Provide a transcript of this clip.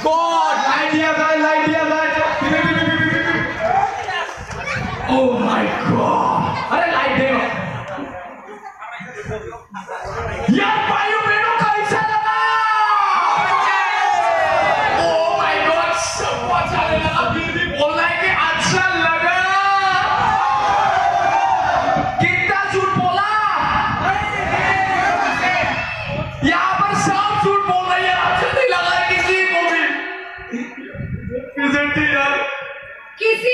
God, light दिया जाए, light दिया जाए। Oh my God, अरे लाइट दे यार। भाइयों बहनों कैसा लगा? ओह माय गॉड, सब अच्छा लगा। अभी भी बोल रहा है कि अच्छा लगा। कितना झूठ बोला? यहाँ पर सब झूठ बोल रही है। अच्छा नहीं लगा किसी को भी। यार किसी